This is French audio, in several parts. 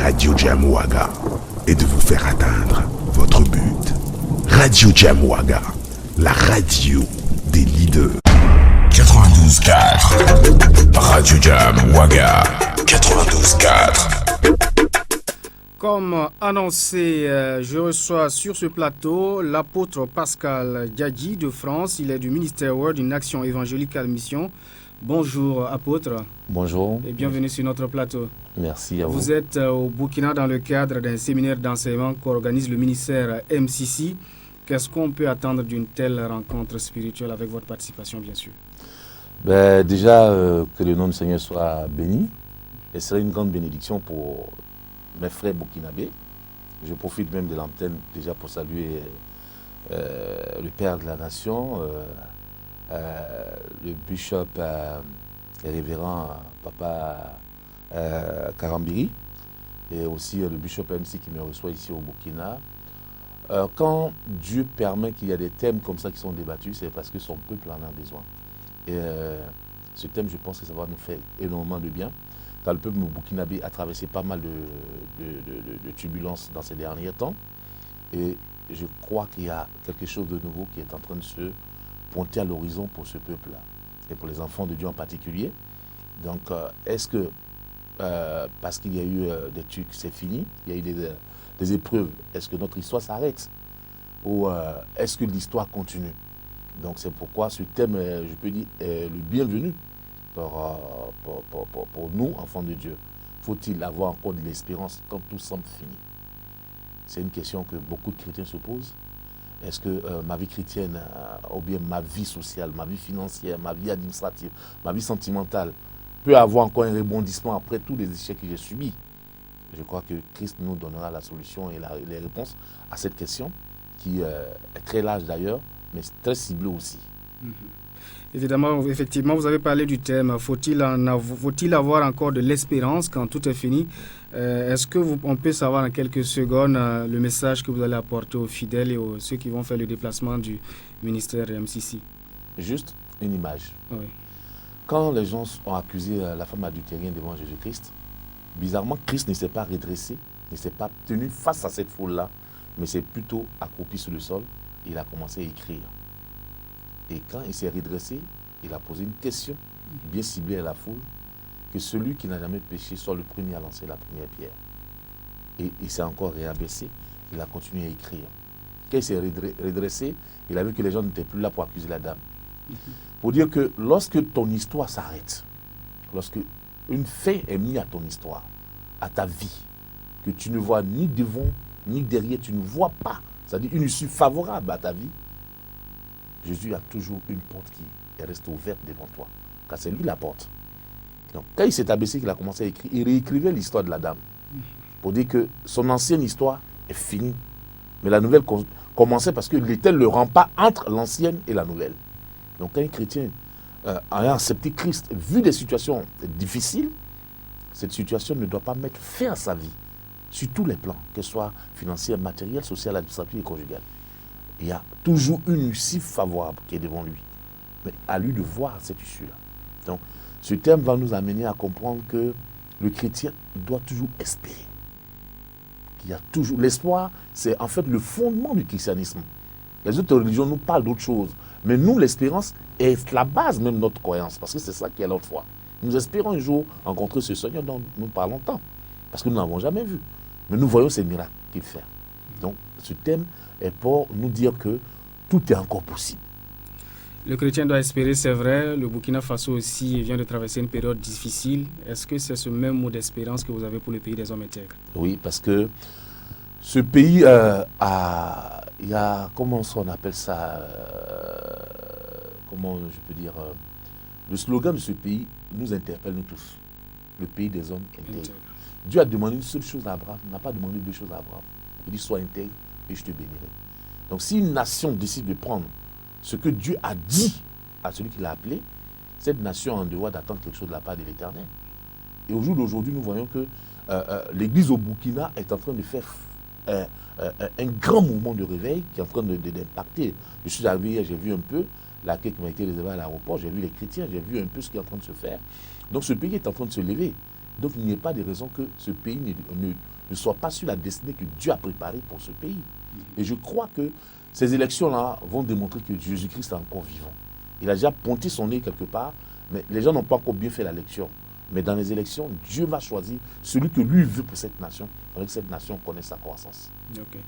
Radio Jamouaga et de vous faire atteindre votre but. Radio Jamouaga, la radio des leaders. 92.4 Radio Jamouaga 92.4. Comme annoncé, je reçois sur ce plateau l'apôtre Pascal Diadji de France. Il est du ministère Word, une action évangélique à mission. Bonjour apôtre. Bonjour. Et bienvenue sur notre plateau. Merci à vous. Vous êtes au Burkina dans le cadre d'un séminaire d'enseignement qu'organise le ministère MCC. Qu'est-ce qu'on peut attendre d'une telle rencontre spirituelle avec votre participation, bien sûr? Déjà, que le nom du Seigneur soit béni. Et ce serait une grande bénédiction pour mes frères burkinabés. Je profite même de l'antenne déjà pour saluer le Père de la Nation, le bishop et révérend Papa Karambiri, et aussi le bishop MC qui me reçoit ici au Burkina. Quand Dieu permet qu'il y a des thèmes comme ça qui sont débattus, c'est parce que son peuple en a besoin. Et ce thème, je pense que ça va nous faire énormément de bien. Car le peuple burkinabé a traversé pas mal de turbulences dans ces derniers temps. Et je crois qu'il y a quelque chose de nouveau qui est en train de se pointer à l'horizon pour ce peuple-là. Et pour les enfants de Dieu en particulier. Donc, est-ce que, parce qu'il y a eu des trucs, c'est fini, il y a eu des épreuves, est-ce que notre histoire s'arrête? Ou est-ce que l'histoire continue? Donc, c'est pourquoi ce thème, je peux dire, est le bienvenu pour nous, enfants de Dieu. Faut-il avoir encore de l'espérance quand tout semble fini? C'est une question que beaucoup de chrétiens se posent. Est-ce que ma vie chrétienne, ou bien ma vie sociale, ma vie financière, ma vie administrative, ma vie sentimentale, peut avoir encore un rebondissement après tous les échecs que j'ai subis? Je crois que Christ nous donnera la solution et les réponses à cette question, qui est très large d'ailleurs, mais très ciblée aussi. Évidemment, effectivement, vous avez parlé du thème. Faut-il avoir encore de l'espérance quand tout est fini? Est-ce qu'on peut savoir en quelques secondes le message que vous allez apporter aux fidèles et ceux qui vont faire le déplacement du ministère MCC? Juste une image. Oui. Quand les gens ont accusé la femme adultérienne devant Jésus-Christ, bizarrement, Christ ne s'est pas redressé, ne s'est pas tenu face à cette foule-là, mais s'est plutôt accroupi sur le sol. Il a commencé à écrire. Et quand il s'est redressé, il a posé une question bien ciblée à la foule, que celui qui n'a jamais péché soit le premier à lancer la première pierre. Et il s'est encore réabaissé, il a continué à écrire. Quand il s'est redressé, il a vu que les gens n'étaient plus là pour accuser la dame. Pour dire que lorsque ton histoire s'arrête, lorsque une fin est mise à ton histoire, à ta vie, que tu ne vois ni devant, ni derrière, tu ne vois pas, c'est-à-dire une issue favorable à ta vie, Jésus a toujours une porte qui est restée ouverte devant toi, car c'est lui la porte. Donc, quand il s'est abaissé, qu'il a commencé à écrire, il réécrivait l'histoire de la dame, pour dire que son ancienne histoire est finie. Mais la nouvelle commençait parce qu'il était le rempart entre l'ancienne et la nouvelle. Donc, quand un chrétien ayant accepté Christ, vu des situations difficiles, cette situation ne doit pas mettre fin à sa vie, sur tous les plans, que ce soit financier, matériel, social, administratif et conjugal. Il y a toujours une issue favorable qui est devant lui. Mais à lui de voir cette issue-là. Donc, ce thème va nous amener à comprendre que le chrétien doit toujours espérer. Qu'il y a toujours... L'espoir, c'est en fait le fondement du christianisme. Les autres religions nous parlent d'autre chose. Mais nous, l'espérance est la base même de notre croyance. Parce que c'est ça qui est notre foi. Nous espérons un jour rencontrer ce Seigneur dont nous parlons tant. Parce que nous n'avons jamais vu. Mais nous voyons ces miracles qu'il fait. Donc, ce thème est pour nous dire que tout est encore possible. Le chrétien doit espérer, c'est vrai. Le Burkina Faso aussi vient de traverser une période difficile. Est-ce que c'est ce même mot d'espérance que vous avez pour le pays des hommes intègres? Oui, parce que ce pays il y a, comment on appelle ça, comment je peux dire, le slogan de ce pays nous interpelle nous tous. Le pays des hommes intègres. Dieu a demandé une seule chose à Abraham, n'a pas demandé deux choses à Abraham. Il dit, sois intègre et je te bénirai. Donc si une nation décide de prendre ce que Dieu a dit à celui qui l'a appelé, cette nation a un devoir d'attendre quelque chose de la part de l'Éternel. Et au jour d'aujourd'hui, nous voyons que l'Église au Burkina est en train de faire un grand mouvement de réveil qui est en train d'impacter. Je suis arrivé hier, j'ai vu un peu l'accueil qui m'a été réservé à l'aéroport, j'ai vu les chrétiens, j'ai vu un peu ce qui est en train de se faire. Donc ce pays est en train de se lever. Donc il n'y a pas de raison que ce pays ne soit pas sur la destinée que Dieu a préparée pour ce pays. Et je crois que ces élections-là vont démontrer que Jésus-Christ est encore vivant. Il a déjà pointé son nez quelque part, mais les gens n'ont pas encore bien fait la lecture. Mais dans les élections, Dieu va choisir celui que lui veut pour cette nation, avec que cette nation connaisse sa croissance. Okay.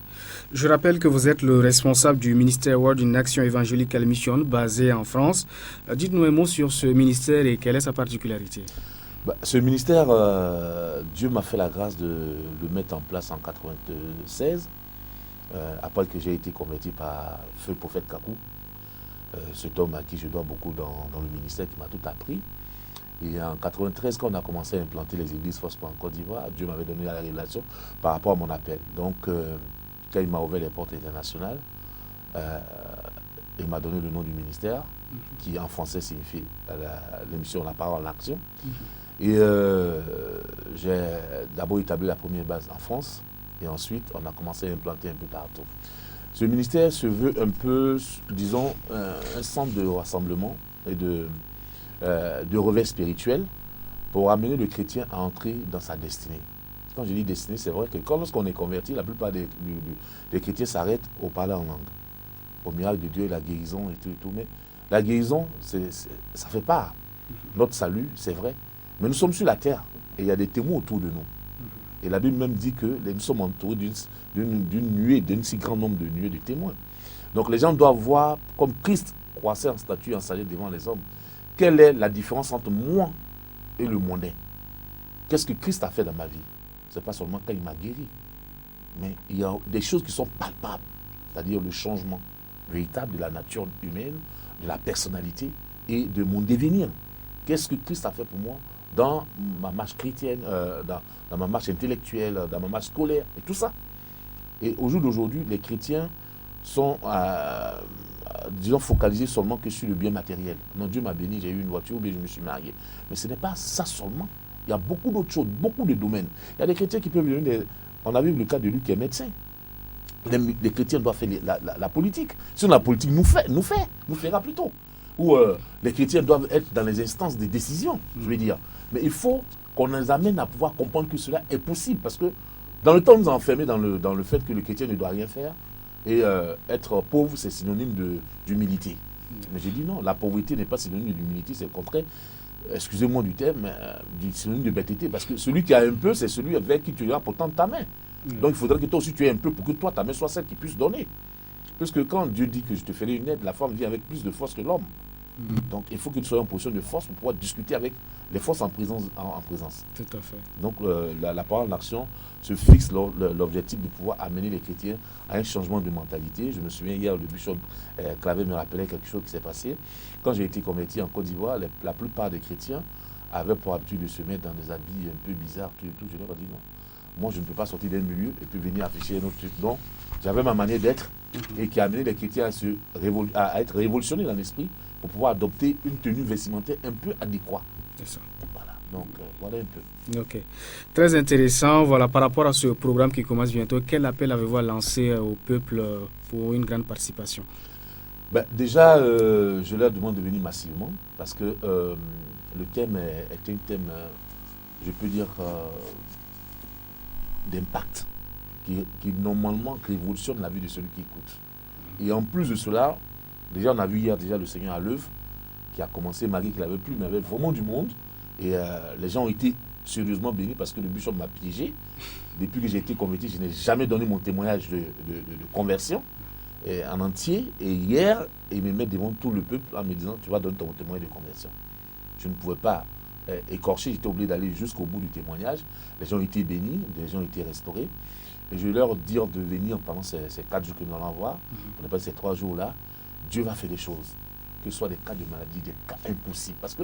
Je rappelle que vous êtes le responsable du ministère Word d'une action évangélique Elle Mission basée en France. Dites-nous un mot sur ce ministère et quelle est sa particularité. Ce ministère, Dieu m'a fait la grâce de le mettre en place en 1996, après que j'ai été converti par Feu Prophète Kakou, cet homme à qui je dois beaucoup dans le ministère, qui m'a tout appris. Et en 1993, quand on a commencé à implanter les églises Fospo en Côte d'Ivoire, Dieu m'avait donné la révélation par rapport à mon appel. Donc, quand il m'a ouvert les portes internationales, il m'a donné le nom du ministère, qui en français signifie l'émission La Parole en Action. Et j'ai d'abord établi la première base en France, et ensuite on a commencé à implanter un peu partout. Ce ministère se veut un peu, disons, un centre de rassemblement et de revers spirituel pour amener le chrétien à entrer dans sa destinée. Quand je dis destinée, c'est vrai que lorsqu'on est converti, la plupart des chrétiens s'arrêtent au parler en langue, au miracle de Dieu, la guérison et tout. Mais la guérison, ça fait part. Notre salut, c'est vrai. Mais nous sommes sur la terre et il y a des témoins autour de nous. Et la Bible même dit que nous sommes entourés d'une nuée, d'un si grand nombre de nuées de témoins. Donc les gens doivent voir comme Christ croissait en statut et en sagesse devant les hommes. Quelle est la différence entre moi et le mondain? Qu'est-ce que Christ a fait dans ma vie? Ce n'est pas seulement quand il m'a guéri, mais il y a des choses qui sont palpables, c'est-à-dire le changement véritable de la nature humaine, de la personnalité et de mon devenir. Qu'est-ce que Christ a fait pour moi dans ma marche chrétienne, dans ma marche intellectuelle, dans ma marche scolaire et tout ça. Et au jour d'aujourd'hui, les chrétiens sont disons, focalisés seulement que sur le bien matériel. Non, Dieu m'a béni, j'ai eu une voiture ou bien je me suis marié. Mais ce n'est pas ça seulement. Il y a beaucoup d'autres choses, beaucoup de domaines. Il y a des chrétiens qui peuvent devenir On a vu le cas de lui qui est médecin. Les chrétiens doivent faire la politique. Sinon, la politique nous fera plutôt. Où les chrétiens doivent être dans les instances de décision, je veux dire. Mais il faut qu'on les amène à pouvoir comprendre que cela est possible. Parce que dans le temps, on nous a enfermés dans le fait que le chrétien ne doit rien faire. Et être pauvre, c'est synonyme d'humilité. Mais j'ai dit non, la pauvreté n'est pas synonyme d'humilité, c'est le contraire. Excusez-moi du terme, du synonyme de bêteté. Parce que celui qui a un peu, c'est celui avec qui tu iras pour tendre ta main. Donc il faudrait que toi aussi tu aies un peu pour que toi, ta main soit celle qui puisse donner. Parce que quand Dieu dit que je te ferai une aide, la femme vient avec plus de force que l'homme. Donc il faut que tu sois en position de force pour pouvoir discuter avec les forces en présence. Tout à fait. Donc la parole d'action se fixe l'objectif de pouvoir amener les chrétiens à un changement de mentalité. Je me souviens hier, le bishop Clavé me rappelait quelque chose qui s'est passé. Quand j'ai été converti en Côte d'Ivoire, la plupart des chrétiens avaient pour habitude de se mettre dans des habits un peu bizarres, tout. Je leur ai dit non. Moi, je ne peux pas sortir d'un milieu et puis venir afficher un autre truc. Donc, j'avais ma manière d'être et qui a amené les chrétiens à être révolutionnés dans l'esprit pour pouvoir adopter une tenue vestimentaire un peu adéquate. C'est ça. Voilà, donc voilà un peu. Ok. Très intéressant. Voilà, par rapport à ce programme qui commence bientôt, quel appel avez-vous à lancer au peuple pour une grande participation? Déjà, je leur demande de venir massivement parce que le thème est un thème, je peux dire, d'impact qui normalement révolutionne la vie de celui qui écoute. Et en plus de cela, déjà on a vu hier déjà le Seigneur à l'œuvre qui a commencé, malgré qu'il n'avait plus, mais il avait vraiment du monde. Et les gens ont été sérieusement bénis parce que le bishop m'a piégé. Depuis que j'ai été converti, je n'ai jamais donné mon témoignage de conversion en entier. Et hier, il me met devant tout le peuple en me disant, tu vas donner ton témoignage de conversion. Je ne pouvais pas écorché, j'étais obligé d'aller jusqu'au bout du témoignage. Les gens ont été bénis, les gens ont été restaurés. Et je vais leur dire de venir pendant ces 4 jours que nous allons voir. On a passé ces 3 jours-là. Dieu va faire des choses. Que ce soit des cas de maladie, des cas impossibles. Parce que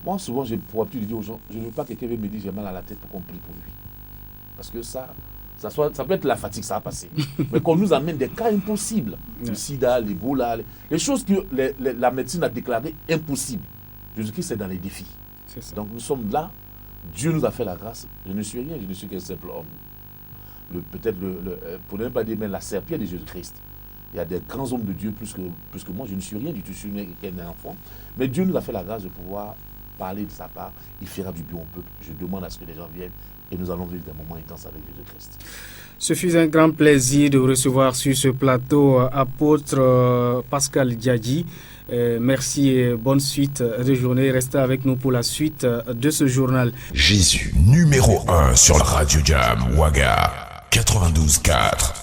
moi, souvent, j'ai pour habitude de dire aux gens, je ne veux pas que quelqu'un me dise j'ai mal à la tête pour qu'on prie pour lui. Parce que ça peut être la fatigue, ça va passer. Mais qu'on nous amène des cas impossibles. Le sida, l'Ebola, les choses que la médecine a déclarées impossibles. Jésus-Christ, c'est dans les défis. Donc nous sommes là, Dieu nous a fait la grâce. Je ne suis rien, je ne suis qu'un simple homme. Pour ne pas dire même la serpillère de Jésus-Christ. Il y a des grands hommes de Dieu plus que moi, je ne suis rien du tout, je suis qu'un enfant. Mais Dieu nous a fait la grâce de pouvoir parler de sa part, il fera du bien au peuple. Je demande à ce que les gens viennent et nous allons vivre des moments intenses avec Jésus-Christ. Ce fut un grand plaisir de vous recevoir sur ce plateau, apôtre Pascal Diadji. Merci et bonne suite de journée. Restez avec nous pour la suite de ce journal. Jésus, numéro 1 sur la Radio Jam Ouaga 92.4.